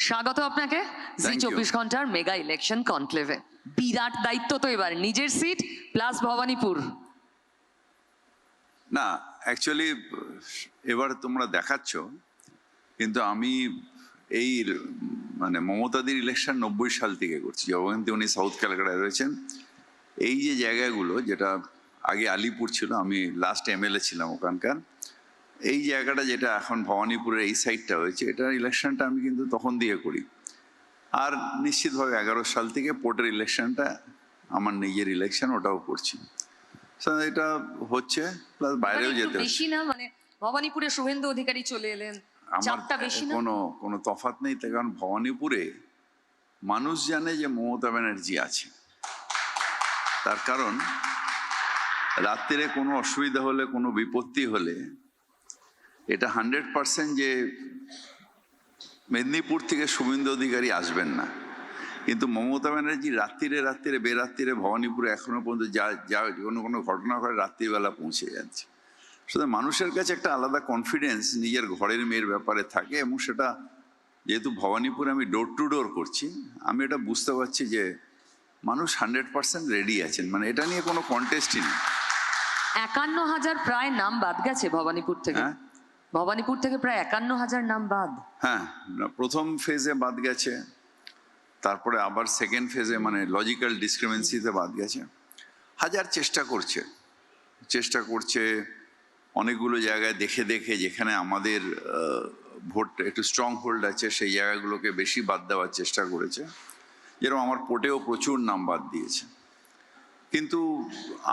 স্বাগত আপনাকে জি 24 ঘন্টার মেগা ইলেকশন কনক্লেভে। বিরাট দায়িত্ব তো এবার, নিজের সিট প্লাস ভবানীপুর। না, অ্যাকচুয়ালি এবার তোমরা দেখাচ্ছ, কিন্তু আমি এই মানে মমতাদির ইলেকশন 90 সাল থেকে করছি, যখন উনি সাউথ ক্যালকাটায় রয়েছেন। এই যে জায়গাগুলো, যেটা আগে আলিপুর ছিল, আমি লাস্ট এমএলএ ছিলাম ওখানকার, এই জায়গাটা যেটা এখন ভবানীপুরের এই সাইডটা হয়েছে, এটার ইলেকশনটা আমি কিন্তু তখন দিয়ে করি। আর নিশ্চিতভাবে 11 সাল থেকে পোর্টের ইলেকশনটা আমার নিজের ইলেকশন, ওটাও করছি। এটা হচ্ছে, প্লাস বাইরেও যেতে বেশি না, মানে ভবানীপুরে শুভেন্দু অধিকারী চলে এলেন, চাপটা বেশি না? কোনো তফাৎ নেই, তার কারণ ভবানীপুরে মানুষ জানে যে মমতা ব্যানার্জি আছে। তার কারণ রাত্রিরে কোনো অসুবিধা হলে, কোনো বিপত্তি হলে, এটা 100% যে মেদিনীপুর থেকে শুভেন্দু অধিকারী আসবেন না, কিন্তু মমতা ব্যানার্জি রাত্রিরে বেরাত্রিরে ভবানীপুরে এখনো পর্যন্ত যা কোনো ঘটনা ঘটে রাত্রিবেলা পৌঁছে যাচ্ছে। সুতরাং মানুষের কাছে একটা আলাদা কনফিডেন্স নিজের ঘরের মেয়ের ব্যাপারে থাকে, এবং সেটা যেহেতু ভবানীপুরে আমি ডোর টু ডোর করছি, আমি এটা বুঝতে পারছি যে মানুষ 100% রেডি আছেন, মানে এটা নিয়ে কোনো কন্টেস্টই নেই। 51,000 প্রায় নাম বাদ গেছে ভবানীপুর থেকে। ভবানীপুর থেকে প্রায় 51,000 নাম বাদ। হ্যাঁ, প্রথম ফেজে বাদ গেছে, তারপরে আবার সেকেন্ড ফেজে মানে লজিক্যাল ডিসক্রিমিনেন্সিতে বাদ গেছে। হাজার চেষ্টা করছে অনেকগুলো জায়গায় দেখে যেখানে আমাদের ভোট একটু স্ট্রং হোল্ড আছে, সেই জায়গাগুলোকে বেশি বাদ দেওয়ার চেষ্টা করেছে। যেরকম আমার পোর্টেও প্রচুর নাম বাদ দিয়েছে, কিন্তু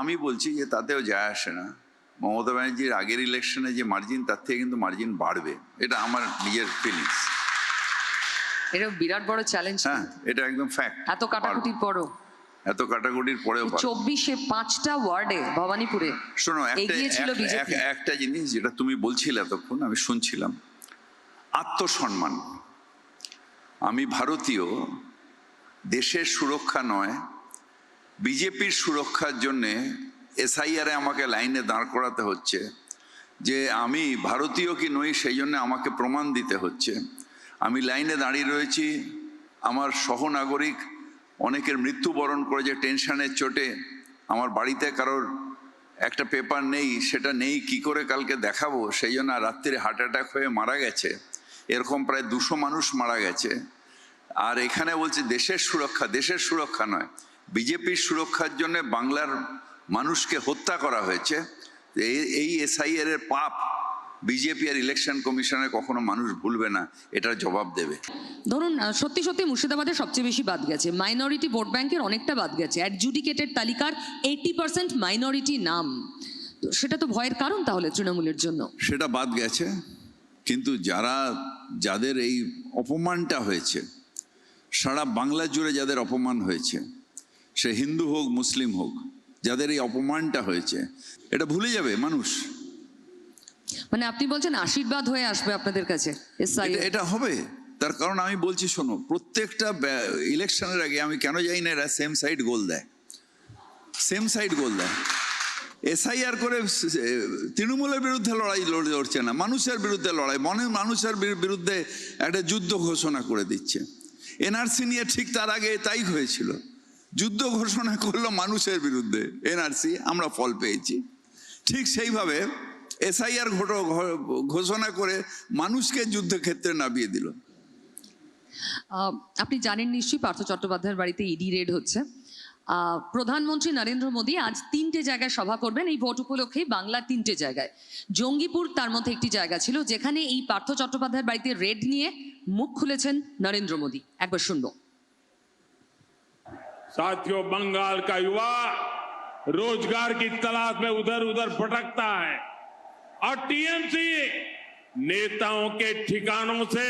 আমি বলছি যে তাতেও যায় আসে না। মমতা ব্যানার্জির আগের ইলেকশনে যে মার্জিন, তার থেকে কিন্তু মার্জিন বাড়বে, এটা আমার নিজের ফিলিংস। এটা বিরাট বড় চ্যালেঞ্জ। হ্যাঁ, এটা একদম ফ্যাক্ট। এত কাটাকুটির পরেও 24-এ 5টা ওয়ার্ডে ভবানীপুরে শোনো, বিজেপি। একটা জিনিস যেটা তুমি বলছিলে এতক্ষণ, আমি শুনছিলাম, আত্মসম্মান। আমি ভারতীয়, দেশের সুরক্ষা নয়, বিজেপির সুরক্ষার জন্যে এসআইআরে আমাকে লাইনে দাঁড় করাতে হচ্ছে যে আমি ভারতীয় কি নই, সেই জন্য আমাকে প্রমাণ দিতে হচ্ছে। আমি লাইনে দাঁড়িয়ে রয়েছি, আমার সহনাগরিক অনেকের মৃত্যুবরণ করেছে টেনশনের চোটে। আমার বাড়িতে কারোর একটা পেপার নেই, সেটা নেই কি করে কালকে দেখাবো, সেই জন্য রাত্রিরে হার্ট অ্যাটাক হয়ে মারা গেছে। এরকম প্রায় 200 মানুষ মারা গেছে। আর এখানে বলছে দেশের সুরক্ষা নয়, বিজেপির সুরক্ষার জন্য বাংলার মানুষকে হত্যা করা হয়েছে। এই এসআইআর এর পাপ বিজেপি আর ইলেকশন কমিশনে কখনো মানুষ ভুলবে না, এটার জবাব দেবে। ধরুন সত্যি মুর্শিদাবাদে সবচেয়ে বেশি বাদ গেছে, মাইনরিটি ভোট ব্যাংকের অনেকটা বাদ গেছে, অ্যাডজুডিকেটেড তালিকার 80% মাইনরিটি নাম। তো সেটা তো ভয়ের কারণ তাহলে তৃণমূলের জন্য। সেটা বাদ গেছে, কিন্তু যাদের এই অপমানটা হয়েছে, সারা বাংলা জুড়ে যাদের অপমান হয়েছে, সে হিন্দু হোক মুসলিম হোক, যাদের এই অপমানটা হয়েছে, এটা ভুলে যাবে মানুষ। মানে আপনি বলছেন আশীর্বাদ হয়ে আসবে আপনাদের কাছে এটা হবে। তার কারণ আমি বলছি, শোনো, প্রত্যেকটা ইলেকশনের আগে আমি কেন যাই না, এরা সেম সাইড গোল দেয়। এসআইআর করে তৃণমূলের বিরুদ্ধে লড়াই লড়ছে না, মানুষের বিরুদ্ধে লড়াই, মানুষের বিরুদ্ধে একটা যুদ্ধ ঘোষণা করে দিচ্ছে। এনআরসি নিয়ে ঠিক তার আগে তাই হয়েছিল, যুদ্ধ ঘোষণা করলো মানুষের বিরুদ্ধে এনআরসি, আমরা ফল পেয়েছি। ঠিক সেইভাবে এসআইআর ঘোষণা করে মানুষকে যুদ্ধক্ষেত্রে নামিয়ে দিল। আপনি জানেন নিশ্চয়ই পার্থ চট্টোপাধ্যায়ের বাড়িতে ইডি রেড হচ্ছে। প্রধানমন্ত্রী নরেন্দ্র মোদী আজ 3টে জায়গায় সভা করবেন এই ভোট উপলক্ষে, বাংলার 3টে জায়গায়। জঙ্গিপুর তার মধ্যে একটি জায়গা ছিল, যেখানে এই পার্থ চট্টোপাধ্যায়ের বাড়িতে রেড নিয়ে মুখ খুলেছেন নরেন্দ্র মোদী। একবার শুনবো। साथियों, बंगाल का युवा रोजगार की तलाश में उधर उधर भटकता है और टीएमसी नेताओं के ठिकानों से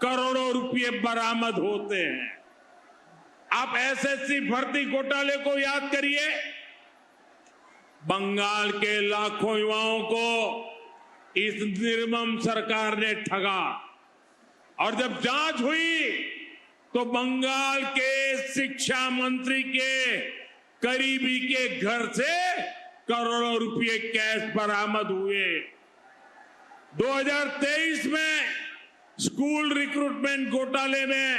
करोड़ों रुपए बरामद होते हैं। आप एसएससी भर्ती घोटाले को याद करिए, बंगाल के लाखों युवाओं को इस निर्मम सरकार ने ठगा, और जब जांच हुई तो बंगाल के शिक्षा मंत्री के करीबी के घर से करोड़ों रुपए कैश बरामद हुए। 2023 में स्कूल रिक्रूटमेंट घोटाले में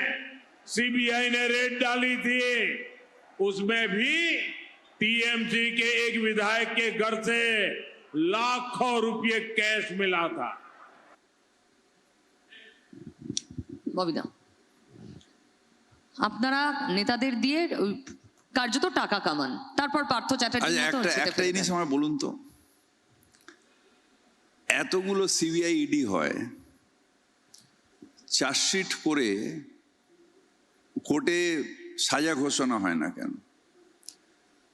सीबीआई ने रेड डाली थी, उसमें भी टीएमसी के एक विधायक के घर से लाखों रुपए कैश मिला था। ববিদা, আপনারা নেতাদের দিয়ে ওই কার্যত টাকা কামান, তারপর পার্থ চ্যাটার্জি একটা জিনিস আমার বলুন তো, এতগুলো সিবিআই ইডি হয়, চার্জশিট করে কোর্টে সাজা ঘোষণা হয় না কেন?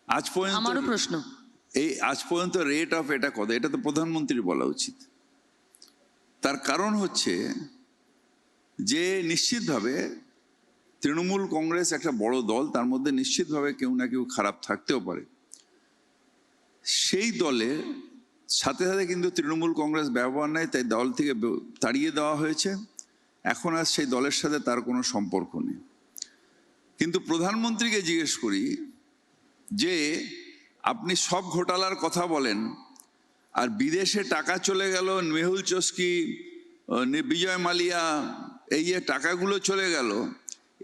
আজ পর্যন্ত আমারও প্রশ্ন, আজ পর্যন্ত রেট অফ এটা কত? এটা তো প্রধানমন্ত্রীর বলা উচিত। তার কারণ হচ্ছে যে নিশ্চিতভাবে তৃণমূল কংগ্রেস একটা বড় দল, তার মধ্যে নিশ্চিতভাবে কেউ না কেউ খারাপ থাকতেও পারে। সেই দলের সাথে সাথে কিন্তু তৃণমূল কংগ্রেস ব্যবহার নেয়, তাই দল থেকে তাড়িয়ে দেওয়া হয়েছে। এখন আর সেই দলের সাথে তার কোনো সম্পর্ক নেই। কিন্তু প্রধানমন্ত্রীকে জিজ্ঞেস করি যে আপনি সব ঘোটালার কথা বলেন, আর বিদেশে টাকা চলে গেল, মেহুল চস্কি, বিজয় মালিয়া, এই যে টাকাগুলো চলে গেল,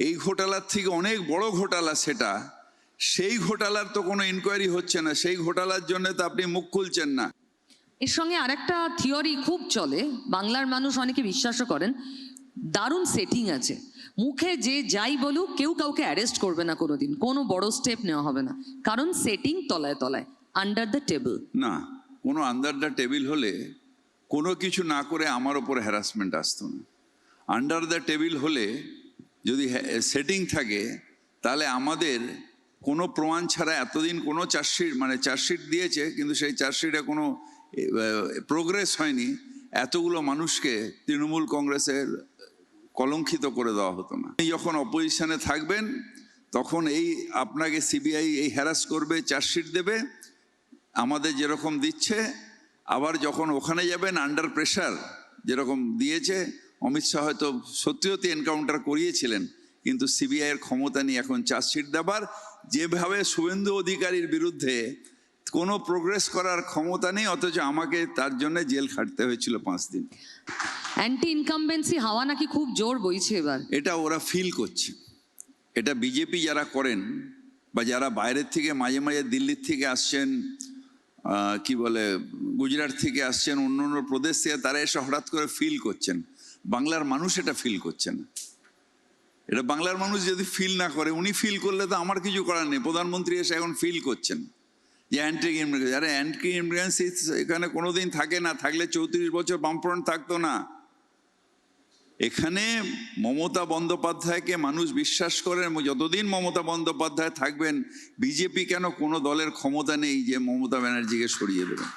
এই ঘোটালার থেকে অনেক বড় ঘোটালা সেটা, সেই ঘোটালার তো কোনো ইনকোয়ারি হচ্ছে না, সেই ঘোটালার জন্য তো আপনি মুখ খুলছেন না। এর সঙ্গে আরেকটা থিওরি খুব চলে, বাংলার মানুষ অনেকে বিশ্বাসও করেন, দারুণ সেটিং আছে, মুখে যে যাই বলুক কেউ কাউকে অ্যারেস্ট করবে না কোনোদিন, কোনো বড় স্টেপ নেওয়া হবে না, কারণ সেটিং তলায় তলায়, আন্ডার দ্য টেবল। না, কোনো আন্ডার দ্য টেবিল হলে কোনো কিছু না করে আমার ওপর হ্যারাসমেন্ট আসতো না। আন্ডার দ্য টেবিল হলে যদি সেটিং থাকে, তাহলে আমাদের কোনো প্রমাণ ছাড়া এতদিন কোনো চার্জশিট দিয়েছে, কিন্তু সেই চার্জশিটে কোনো প্রোগ্রেস হয়নি, এতগুলো মানুষকে তৃণমূল কংগ্রেসের কলঙ্কিত করে দেওয়া হতো না। যখন অপোজিশনে থাকবেন তখন এই আপনাকে সিবিআই এই হ্যারাস করবে, চার্জশিট দেবে, আমাদের যেরকম দিচ্ছে, আবার যখন ওখানে যাবেন আন্ডার প্রেশার যেরকম দিয়েছে, অমিত শাহ হয়তো সত্যি এনকাউন্টার করিয়েছিলেন, কিন্তু সিবিআইয়ের ক্ষমতা নেই এখন চার্জশিট দেবার। যেভাবে শুভেন্দু অধিকারীর বিরুদ্ধে কোনো প্রোগ্রেস করার ক্ষমতা নেই, অথচ আমাকে তার জন্য জেল খাটতে হয়েছিল 5 দিন। অ্যান্টি ইনকামবেন্সি হাওয়া নাকি খুব জোর বইছে এবার। এটা ওরা ফিল করছে। এটা বিজেপি যারা করেন, বা যারা বাইরের থেকে মাঝে মাঝে দিল্লির থেকে আসছেন, কি বলে গুজরাট থেকে আসছেন, অন্য অন্য প্রদেশ থেকে, তারা এসে হঠাৎ করে ফিল করছেন। বাংলার মানুষ এটা ফিল করছে না। এটা বাংলার মানুষ যদি ফিল না করে, উনি ফিল করলে তো আমার কিছু করার নেই। প্রধানমন্ত্রী এসে এখন ফিল করছেন যে অ্যান্টি ইমিগ্রেন্সি, আরে অ্যান্টি ইমিগ্রেন্সি এখানে কোনোদিন থাকে না, থাকলে 34 বছর বামফ্রন্ট থাকতো না। এখানে মমতা বন্দ্যোপাধ্যায়কে মানুষ বিশ্বাস করেন, যতদিন মমতা বন্দ্যোপাধ্যায় থাকবেন, বিজেপি কেন কোনো দলের ক্ষমতা নেই যে মমতা ব্যানার্জিকে সরিয়ে দেবেন।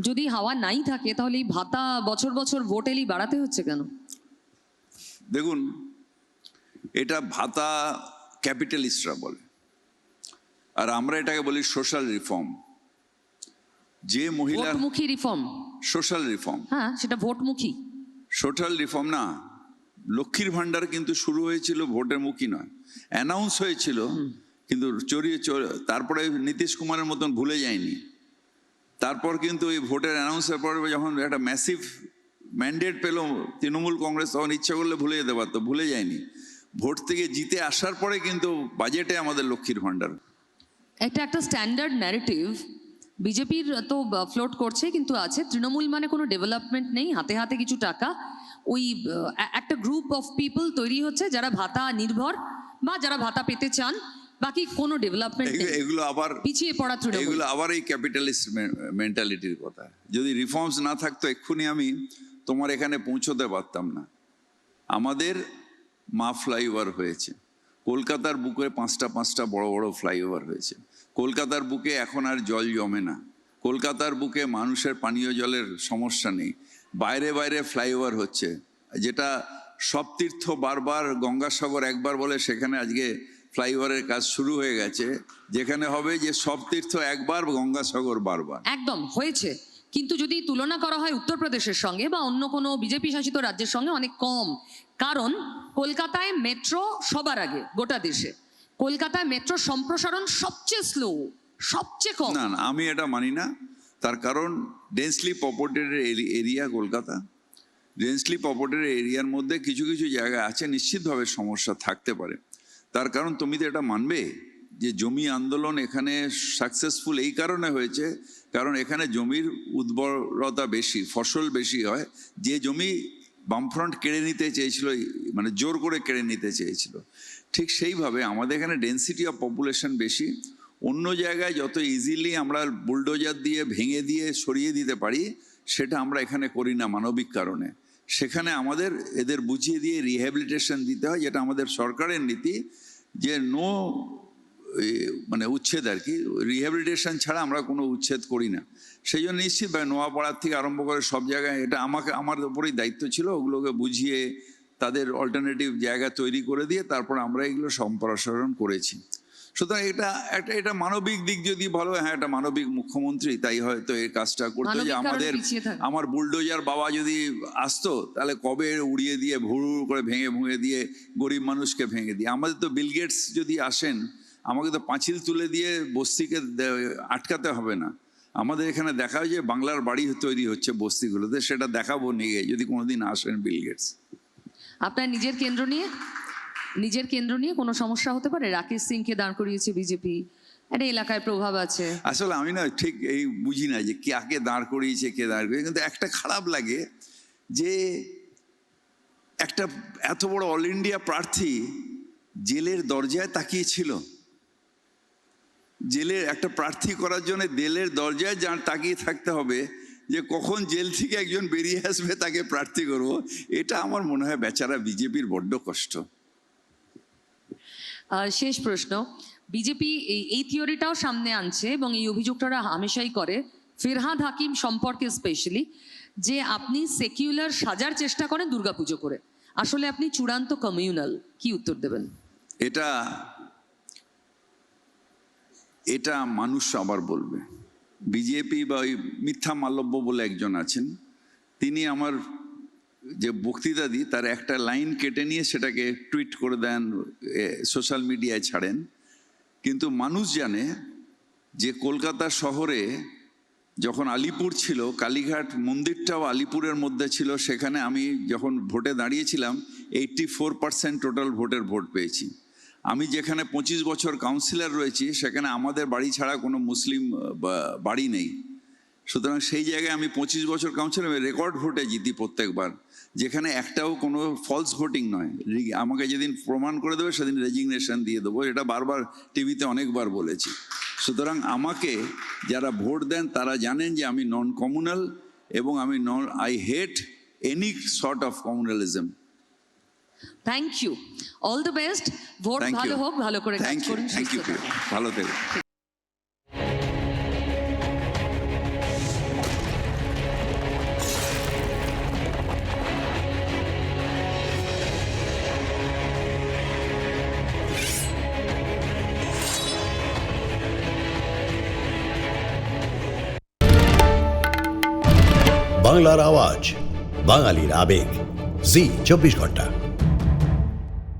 যদি হাওয়া নাই থাকে তাহলে এই ভাতা বছর বছর ভোট এলেই বাড়াতে হচ্ছে কেন? দেখুন, এটা ভাতা ক্যাপিটালিস্টরা বলে, আর আমরা এটাকে বলি সোশ্যাল রিফর্ম। যে মহিলা ভোটমুখী রিফর্ম, সোশ্যাল রিফর্ম, হ্যাঁ সেটা ভোটমুখী। সোশ্যাল রিফর্ম না, লক্ষ্মীর ভান্ডার কিন্তু শুরু হয়েছিল ভোটের মুখী নয়, অ্যানাউন্স হয়েছিল, কিন্তু তারপরে নীতিশ কুমারের মতন ভুলে যায়নি। তারপর কিন্তু এই ভোটের অ্যানাউন্সের পরে যখন একটা ম্যাসিভ ম্যান্ডেট পেল তৃণমূল কংগ্রেস, তখন ইচ্ছা করলে ভুলে যেতে পারতো, ভুলে যায়নি। ভোট থেকে জিতে আসার পরে কিন্তু বাজেটে আমাদের লক্ষ্মীর ভান্ডার। এটা একটা স্ট্যান্ডার্ড ন্যারেটিভ বিজেপির তো ফ্লোট করছে, কিন্তু আছে তৃণমূল মানে কোনো ডেভেলপমেন্ট নেই, হাতে হাতে কিছু টাকা, ওই একটা গ্রুপ অফ পিপল তৈরি হচ্ছে যারা ভাতা নির্ভর বা যারা ভাতা পেতে চান, বাকি কোনো ডেভেলপমেন্ট নেই। এগুলো আবার পিছিয়ে পড়া তৃণমূল, এগুলো আবার এই ক্যাপিটালিস্ট মেন্টালিটির কথা। যদি রিফর্মস না থাকতো এক্ষুনি আমি তোমার এখানে পৌঁছতে পারতাম না। আমাদের ফ্লাইওভার হয়েছে, কলকাতার বুকে 5টা বড় বড় ফ্লাইওভার হয়েছে। কলকাতার বুকে এখন আর জল জমে না, কলকাতার বুকে মানুষের পানীয় জলের সমস্যা নেই। বাইরে বাইরে ফ্লাইওভার হচ্ছে, যেটা সব তীর্থ বারবার, গঙ্গাসাগর একবার বলে সেখানে আজকে ফ্লাইওভারের কাজ শুরু হয়ে গেছে, যেখানে হবে যে সব তীর্থ একবার, গঙ্গাসাগর বারবার। একদম হয়েছে, কিন্তু যদি তুলনা করা হয় উত্তরপ্রদেশের সঙ্গে বা অন্য কোনো বিজেপি শাসিত রাজ্যের সঙ্গে অনেক কম। কারণ কলকাতায় মেট্রো সবার আগে গোটা দেশে, কলকাতায় মেট্রো সম্প্রসারণ সবচেয়ে স্লো, সবচেয়ে কম। না, আমি এটা মানি না। তার কারণ densely populated area Kolkata, densely populated এরিয়ার মধ্যে কিছু কিছু জায়গা আছে নিশ্চিতভাবে সমস্যা থাকতে পারে। তার কারণ তুমি তো এটা মানবে যে জমি আন্দোলন এখানে সাকসেসফুল এই কারণে হয়েছে, কারণ এখানে জমির উর্বরতা বেশি, ফসল বেশি হয়। যে জমি বামফ্রন্ট কেড়ে নিতে চেয়েছিল, মানে জোর করে কেড়ে নিতে চেয়েছিল, ঠিক সেইভাবে আমাদের এখানে ডেন্সিটি অফ পপুলেশন বেশি। অন্য জায়গায় যত ইজিলি আমরা বুলডোজার দিয়ে ভেঙে দিয়ে সরিয়ে দিতে পারি, সেটা আমরা এখানে করি না মানবিক কারণে। সেখানে আমাদের এদের বুঝিয়ে দিয়ে রিহ্যাবিলিটেশন দিতে হয়, যেটা আমাদের সরকারের নীতি, যে নো মানে উচ্ছেদ আর কি, রিহ্যাবিলিটেশন ছাড়া আমরা কোনো উচ্ছেদ করি না। সেই জন্য নিশ্চিতভাবে নোয়াপাড়ার থেকে আরম্ভ করে সব জায়গায় এটা আমার উপরেই দায়িত্ব ছিল, ওগুলোকে বুঝিয়ে তাদের অল্টারনেটিভ জায়গা তৈরি করে দিয়ে তারপর আমরা এগুলো সম্প্রসারণ করেছি। সুতরাং এটা মানবিক দিক যদি ভালো, হ্যাঁ এটা মানবিক মুখ্যমন্ত্রী, তাই হয়তো এই কাজটা করতো। যে আমার বুলডোজার বাবা যদি আসতো তাহলে কবে উড়িয়ে দিয়ে ভুড় করে ভেঙে দিয়ে গরিব মানুষকে ভেঙে দিয়ে। আমাদের তো বিল গেটস যদি আসেন, আমাকে তো পাঁচিল তুলে দিয়ে বস্তিকে আটকাতে হবে না। আমাদের এখানে দেখা হয় যে বাংলার বাড়ি তৈরি হচ্ছে বস্তিগুলোতে, সেটা দেখাবো নিয়ে যদি কোনোদিন আসেন বিল গেটস। আপনার নিজের কেন্দ্র নিয়ে কোনো সমস্যা হতে পারে? রাকেশ সিংকে দাঁড় করিয়েছে বিজেপি, একটা এলাকায় প্রভাব আছে। আসলে আমি না ঠিক এই বুঝি না যে কাকে দাঁড় করিয়েছে, কে দাঁড় করিয়েছে, কিন্তু একটা খারাপ লাগে যে একটা এত বড় অল ইন্ডিয়া প্রার্থী জেলের দরজায় তাকিয়েছিল। জেলের একটা প্রার্থী করার জন্য জেলের দরজায় তাকিয়ে থাকতে হবে যে কখন জেল থেকে একজন বেরিয়ে আসবে তাকে প্রার্থী করব। এটা আমার মনে হয় বেচারা বিজেপির বড্ড কষ্ট। শেষ প্রশ্ন, বিজেপি এই থিওরিটাও সামনে আনছে এবং এই অভিযোগটা হামেশাই করে ফিরহাদ হাকিম সম্পর্কে স্পেশালি, যে আপনি সেকুলার সাজার চেষ্টা করেন দুর্গাপুজো করে, আসলে আপনি চূড়ান্ত কমিউনাল। কি উত্তর দেবেন? এটা মানুষ আবার বলবে। বিজেপি বা ওই মিথ্যা মাল্যব্য বলে একজন আছেন, তিনি আমার যে বক্তৃতা দিই তার একটা লাইন কেটে নিয়ে সেটাকে টুইট করে দেন, সোশ্যাল মিডিয়ায় ছাড়েন। কিন্তু মানুষ জানে যে কলকাতা শহরে যখন আলিপুর ছিল, কালীঘাট মন্দিরটাও আলিপুরের মধ্যে ছিল, সেখানে আমি যখন ভোটে দাঁড়িয়েছিলাম 84% টোটাল ভোট পেয়েছি। আমি যেখানে 25 বছর কাউন্সিলর রয়েছি, সেখানে আমাদের বাড়ি ছাড়া কোনো মুসলিম বাড়ি নেই। সুতরাং সেই জায়গায় আমি 25 বছর কাউন্সিলর রেকর্ড ভোটে জিতি প্রত্যেকবার, যেখানে একটাও কোনো ফলস ভোটিং নয়। আমাকে যেদিন প্রমাণ করে দেবে সেদিন রেজিগনেশন দিয়ে দেবো, এটা বারবার টিভিতে অনেকবার বলেছি। সুতরাং আমাকে যারা ভোট দেন তারা জানেন যে আমি নন কমিউনাল, এবং আমি I hate any sort of communalism. Thank you, all the best, vote ভালো হোক, ভালো করে কাজ করুন। থ্যাংক ইউ, ভালো থেকো। বাংলার আওয়াজ, বাঙালির আবেগ, জি 24 ঘন্টা।